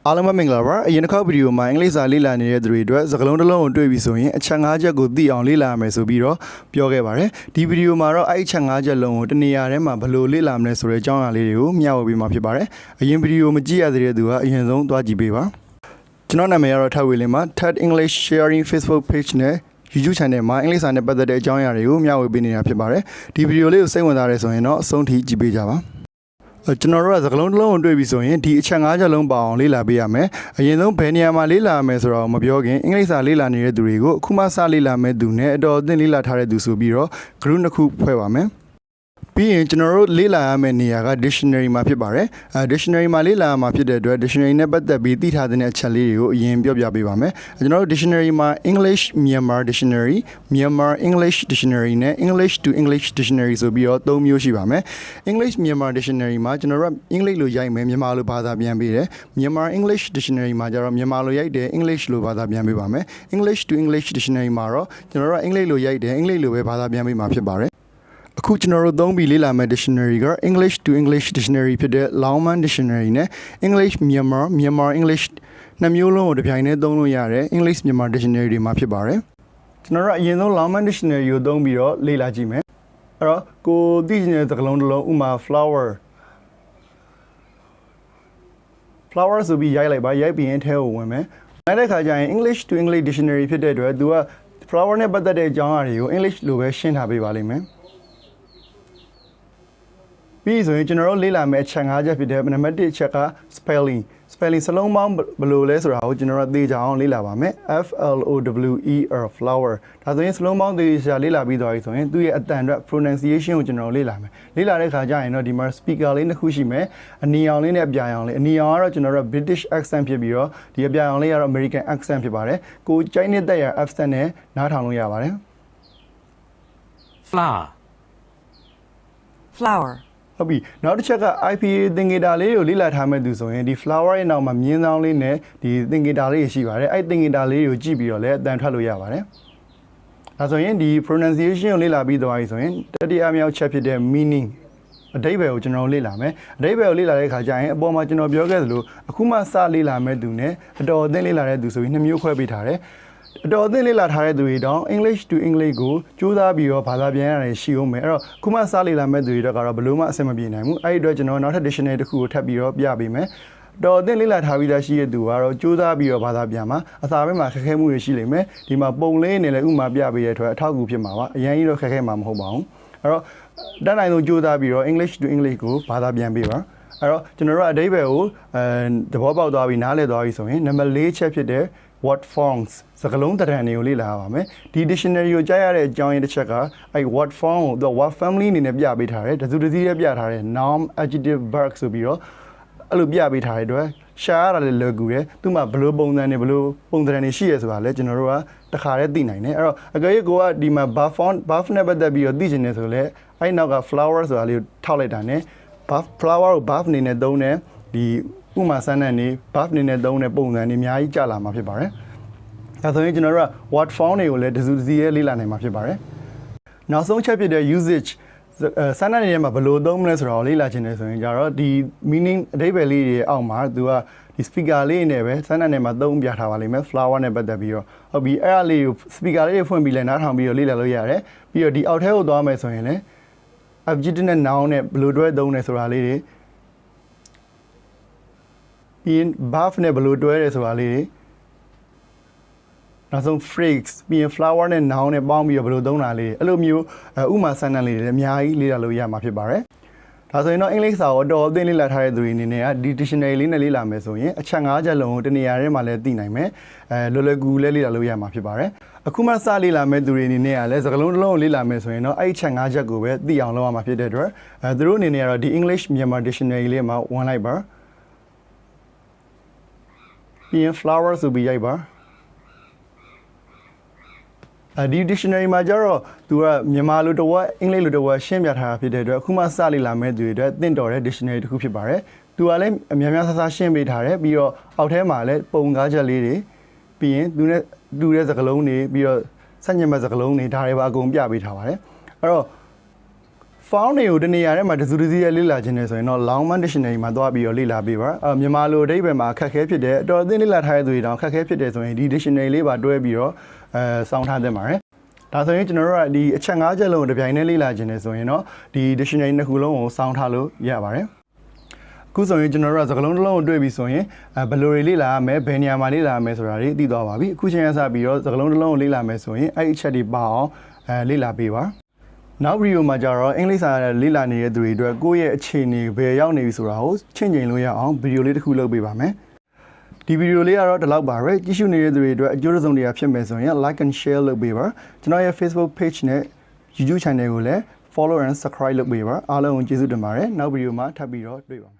အားလုံးပဲမင်္ဂလာပါအရင်တစ်ခေါက်ဗီဒီယိုမှာအင်္ဂလိပ်စာလေ့လာနေတဲ့သူတွေအတွက်စကားလုံးတစ်လုံးကိုတွေ့ပြီဆိုရင်အချက်၅ချက်ကိုသိအောင်လေ့လာရမယ်ဆိုပြီးတော့ပြောခဲ့ပါတယ်ဒီဗီဒီယိုမှာတော့အဲ့အချက်၅ချက်လုံးကိုတနေရာထဲမှာဘယ်လိုလေ့လာမလဲဆိုတဲ့အကြောင်းအရာလေးတွေကိုမျှဝေပေးမှာဖြစ်ပါတယ်အရင်ဗီဒီယိုမကြည့်ရသေးတဲ့သူကအရင်ဆုံးသွားကြည့်ပေးပါကျွန်တော်နာမည်ကတော့ထပ်ဝေလင်းပါ TED English Sharing Facebook Page နဲ့ YouTube Channel မှာအင်္ဂလိပ်စာနဲ့ပတ်သက်တဲ့အကြောင်းအရာတွေကိုမျှဝေပေးနေတာဖြစ်ပါတယ်ဒီဗီဒီယိုလေးကိုစိတ်ဝင်စားတယ်ဆိုရင်တော့အဆုံးထိကြည့်ပေးကြပါကျွန်တော်တို့ကစကားလုံးတစ်လုံးကိုတွေ့ပြီဆိုရင်ဒီအချက်၅ချက်လုံးပါအောင်လေ့လာပေးရမယ်အရင်ဆုံးဘယ်နေရာမှာလေ့လာရမယ်ဆိုတော့မပြောခင်အင်္ဂလိပ်စာလေ့လာနေတဲ့သူတွေကိုအခုမှစလေ့လာမဲ့သူနဲ့အတော်အသင့်လေ့လာထားတဲ့သူဆိုပြီးတော့ group နှစ်ခုဖွဲ့ပါမယ်ပြီးရင်ကျွန်တော်တို့လေ့လာရမယ့်နေရာက dictionary မှာဖြစ်ပါတယ်dictionary မှာလေ့လာရမှာဖြစ်တဲ့အတွက် dictionary နဲ့ပတ်သက်ပြီးသိထားတဲ့အချက်လေးတွေကိုအရင်ပြောပြပေးပါမယ်ကျွန်တော်တို့ dictionary မှာ English Myanmar Dictionary Myanmar English Dictionary နဲ့ English to English Dictionary ဆိုပြီးတော့၃မျိုးရှိပါမယ် English Myanmar Dictionary မှာကျွန်တော်တို့အင်္ဂလိပ်လိုရိုက်မယ်မြန်မာလိုဘာသာပြန်ပေးတယ် Myanmar English Dictionary မှာကျတော့မြန်မာလိုရိုက်တယ် English လိုဘာသာပြန်ပေးပါမယ် English to English Dictionary မှာတော့ကျွန်တော်တို့အင်္ဂလိပ်လိုရိုက်တယ်အင်္ဂလိပ်လိုပဲဘာသာပြန်ပေးမှာဖြစ်ပါတယ်အခုကျွန်တော်တို့သုံးပြီးလေ့လာမယ့် dictionary က English to English Dictionary ဖြစ်တဲ့ Longman Dictionary နဲ့ English Myanmar English နှစ်မျိုးလုံးကိုတစ်ပြိုင်တည်းသုံးလို့ရတယ် English Myanmar Dictionary တွေမှာဖြစ်ပါတယ်ကျွန်တော်တို့အရင်ဆုံး Longman Dictionary ကိုသုံးပြီးတော့လေ့လာကြည့်မယ်အဲ့တော့ကိုသိချင်တဲ့စကားလုံးတစ်လုံးဥမာ flower ဆိုပြီးရိုက်လိုက်ပါရိုက်ပြီးရင်ထဲကိုဝင်မယ်အဲ့တဲ့ခါကျရင် English to English Dictionary ဖြစ်တဲ့အတွက်သူက flower နဲ့ပတ်သက်တဲ့အကြောင်းအရာတွေကို English လိုပဲရှင်းထားပေးပါလိမ့်မယ်ပြီးဆိုရင်ကျွန်တော်တို့လေ့လာမယ့်အချက်၅ချက်ဖြစ်တဲ့နံပါတ်၁အချက်က spelling စလုံးပေါင်းဘယ်လိုလဲဆိုတာကိုကျွန်တော်တို့သိကြအောင်လေ့လာပါမယ် flower flower ဒါဆိုရင်စလုံးပေါင်းသိချာလေ့လာပြီးသွားပြီဆိုရင်သူ့ရဲ့အတန်အတွက် pronunciation ကိုကျွန်တော်လေ့လာမယ်လေ့လာတဲ့ခါကျရင်တော့ဒီမှာ speaker လေးနှစ်ခုရှိမယ်အနီအောင်လေးနဲ့အပြာရောင်လေးအနီအောင်ကတော့ကျွန်တော်တို့ British accent ဖြစ်ပြီးတော့ဒီအပြာရောင်လေးကတော့ American accent ဖြစ်ပါတယ်ကိုကြိုက်နေတဲ့ရ accent နဲ့နားထောင်လို့ရပါတယ် flower ဟုတ်ပြီနောက်တစ်ချက်က IPA သင်္ကေတလေးကိုလေ့လာထားမဲ့သူဆိုရင်ဒီ flower ရဲ့နောက်မှာမြင်းဆောင်လေးနဲ့ဒီသင်္ကေတလေးရှိပါတယ်အဲ့သင်္ကေတလေးကိုကြည့်ပြီးတော့လည်းအတန်ထွက်လို့ရပါတယ်ဒါဆိုရင်ဒီ pronunciation ကိုလေ့လာပြီးသွားပြီဆိုရင်တတိယမြောက်ချက်ဖြစ်တဲ့ meaning အဓိပ္ပာယ်ကိုကျွန်တော်လေ့လာမယ်အဓိပ္ပာယ်ကိုလေ့လာတဲ့အခါကျရင်အပေါ်မှာကျွန်တော်ပြောခဲ့သလိုအခုမှစလေ့လာမဲ့သူနဲ့အတော်အသင့်လေ့လာတဲ့သူဆိုပြီးနှစ်မျိုးခွဲပေးထားတယ်အတော်အသင့်လေ့လာထားတဲ့သူတွေတောင် English to English ကိုကြိုးစားပြီးတော့ဘာသာပြန်ရတယ်ရှိအောင်မယ်အဲ့တော့ခုမှစလေ့လာမဲ့သူတွေတော့ကတော့ဘယ်လို့မှအဆင်မပြေနိုင်ဘူးအဲ့ဒီအတွက်ကျွန်တော်နောက်ထပ် dictionary တစ်ခုကိုထပ်ပြီးတော့ပြပေးမယ်တော်အသင့်လေ့လာထားပြီးသားရှိတဲ့သူကတော့ကြိုးစားပြီးတော့ဘာသာပြန်မှာအစာဘက်မှာခက်ခဲမှုတွေရှိလိမ့်မယ်ဒီမှာပုံလေးနဲ့လည်းဥမာပြပေးရတဲ့အတွက်အထောက်အကူဖြစ်မှာပါအရင်ကြီးတော့ခက်ခဲမှာမဟုတ်ပါဘူးအဲ့တော့တန်းနိုင်ဆုံးကြိုးစားပြီးတော့ English to English ကိုဘာသာပြန်ပေးပါအဲ့တော့ကျွန်တော်တို့အဓိပ္ပာယ်ကိုသဘောပေါက်သွားပြီးနားလည်သွားပြီဆိုရင်နံပါတ်၄ချက်ဖြစ်တဲ့what forms စကားလုံးတရံတွေကိုလေ့လာရပါမယ်ဒီ dictionary ကိုကြားရတဲ့အကြောင်းရင်းတစ်ချက်ကအဲ့ what form ကို what family အနေနဲ့ပြပေးထားတယ်တစုတစည်းနဲ့ပြထားတယ် noun adjective verb ဆိုပြီးတော့အဲ့လိုပြပေးထားတဲ့အတွက်ရှားရတာလည်းလွယ်ကူတယ်သူမှဘယ်လိုပုံစံတွေဘယ်လိုပုံစံတွေရှိရဆိုတာလဲကျွန်တော်တို့ကတခါတည်းသိနိုင်တယ်အဲ့တော့အကယ်၍ကိုကဒီမှာ buff နဲ့ပတ်သက်ပြီးတော့သိချင်တယ်ဆိုလဲအဲ့နောက်က flower ဆိုတာလေးကိုထောက်လိုက်တာ ਨੇ flower ကို buff အနေနဲ့သုံးတယ်ဒီဥမာစမ်းတဲ့နေ buff အနေနဲ့သုံးတဲ့ပုံစံတွေအများကြီးကြာလာမှာဖြစ်ပါတယ်။ဒါဆိုရင်ကျွန်တော်တို့က what form တွေကိုလည်းတစုတစည်းလေ့လာနိုင်မှာဖြစ်ပါတယ်။နောက်ဆုံးချက်ဖြစ်တဲ့ usage စမ်းတဲ့နေရာမှာဘယ်လိုသုံးမလဲဆိုတာကိုလေ့လာချင်တယ်ဆိုရင်ကြတော့ဒီ meaning အဓိပ္ပာယ်လေးတွေအောက်မှာသူကဒီ speaker လေးနဲ့ပဲစမ်းတဲ့နေရာမှာသုံးပြထားပါလိမ့်မယ် flower နဲ့ပတ်သက်ပြီးတော့ဟုတ်ပြီအဲ့ဒါလေးကို speaker လေးတွေဖွင့်ပြီးလဲနားထောင်ပြီးတော့လေ့လာလို့ရတယ်။ပြီးတော့ဒီအောက်ထဲကိုသွားမယ်ဆိုရင်လည်း adjective နဲ့ noun နဲ့ဘယ်လိုတွဲသုံးလဲဆိုတာလေးတွေပြီးရင် buff နဲ့ဘယ်လိုတွဲရဲဆိုတာလေးတွေနောက်ဆုံး phrase ပြီးရင် flower နဲ့ noun နဲ့ပေါင်းပြီးတော့ဘယ်လိုသုံးတာလေးတွေအဲ့လိုမျိုးဥမာစံတန်းလေးတွေလည်းအများကြီးလေ့လာလို့ရမှာဖြစ်ပါတယ်ဒါဆိုရင်တော့အင်္ဂလိပ်စာကိုတော်အသင့်လေ့လာထားတဲ့သူတွေအနေနဲ့ကဒီ dictionary လေးနဲ့လေ့လာမယ်ဆိုရင်အချက်၅ချက်လုံးကိုတနေရာထဲမှာလည်းသိနိုင်မယ်လွယ်လွယ်ကူလည်းလေ့လာလို့ရမှာဖြစ်ပါတယ်အခုမှစလေ့လာမဲ့သူတွေအနေနဲ့ကလည်းစကားလုံးတစ်လုံးကိုလေ့လာမယ်ဆိုရင်တော့အဲ့ဒီချက်၅ချက်ကိုပဲသိအောင်လုပ်ရမှာဖြစ်တဲ့အတွက်သူတို့အနေနဲ့ကတော့ဒီ English Myanmar Dictionary လေးမှာဝင်လိုက်ပါပြီးရင် flower ဆိုပြီးရိုက်ပါဒီ dictionary မှာကျတော့သူကမြန်မာလိုတစ်ဝက်အင်္ဂလိပ်လိုတစ်ဝက်ရှင်းပြထားတာဖြစ်တဲ့အတွက်အခုမှစလေ့လာမဲ့သူတွေအတွက်သင့်တော်တဲ့ dictionary တစ်ခုဖြစ်ပါတယ်သူကလည်းအများများဆဆရှင်းပေးထားတယ်ပြီးတော့အောက်ထဲမှာလည်းပုံကားချက်လေးတွေပြီးရင်သူနဲ့တူတဲ့စကားလုံးတွေပြီးတော့ဆက်ညက်မဲ့စကားလုံးတွေဒါတွေပါအကုန်ပြပေးထားပါတယ်အဲ့တော့ found တွေကိုတနေရာထဲမှာတစုတစည်းလေးလာခြင်းနေဆိုရင်တော့ long man dictionary မှာသွားပြီးတော့လေ့လာပေးပါမြန်မာလိုအဓိပ္ပာယ်မှာခက်ခဲဖြစ်တယ်အတော်အသင့်လေ့လာထားတဲ့သူတွေတောင်ခက်ခဲဖြစ်တယ်ဆိုရင်ဒီ dictionary လေးပါတွဲပြီးတော့စောင်းထားသင့်ပါတယ်ဒါဆိုရင်ကျွန်တော်တို့ကဒီအချက်၅ချက်လုံးကိုတစ်ပြိုင်တည်းလေ့လာခြင်းနေဆိုရင်တော့ဒီ dictionary နှစ်ခုလုံးကိုစောင်းထားလို့ရပါတယ်အခုဆိုရင်ကျွန်တော်တို့ကစကားလုံးတစ်လုံးကိုတွေ့ပြီဆိုရင်ဘယ်လိုတွေလေ့လာရမလဲဘယ်နေရာမှာလေ့လာရမလဲဆိုတာတွေသိသွားပါပြီအခုချိန်ကစပြီးတော့စကားလုံးတစ်လုံးကိုလေ့လာမယ်ဆိုရင်အဲ့ဒီအချက်တွေပါအောင်လေ့လာပေးပါနောက်ဗီဒီယိုမှာကျတော့အင်္ဂလိပ်စာလေ့လာနေတဲ့သူတွေအတွက်ကိုယ့်ရဲ့အခြေအနေဘယ်ရောက်နေပြီဆိုတာကိုချင့်ချိန်လို့ရအောင်ဗီဒီယိုလေးတစ်ခုလုပ်ပေးပါမယ်ဒီဗီဒီယိုလေးကတော့ဒီလောက်ပါပဲကြည့်ရှုနေတဲ့သူတွေအတွက်အကျိုးတစ်စုံတစ်ရာဖြစ်မယ်ဆိုရင် like and share လုပ်ပေးပါကျွန်တော်ရဲ့ Facebook page နဲ့ YouTube channel ကိုလည်း follow and subscribe လုပ်ပေးပါအားလုံးကိုကျေးဇူးတင်ပါတယ်နောက်ဗီဒီယိုမှာထပ်ပြီးတော့တွေ့ပါမယ်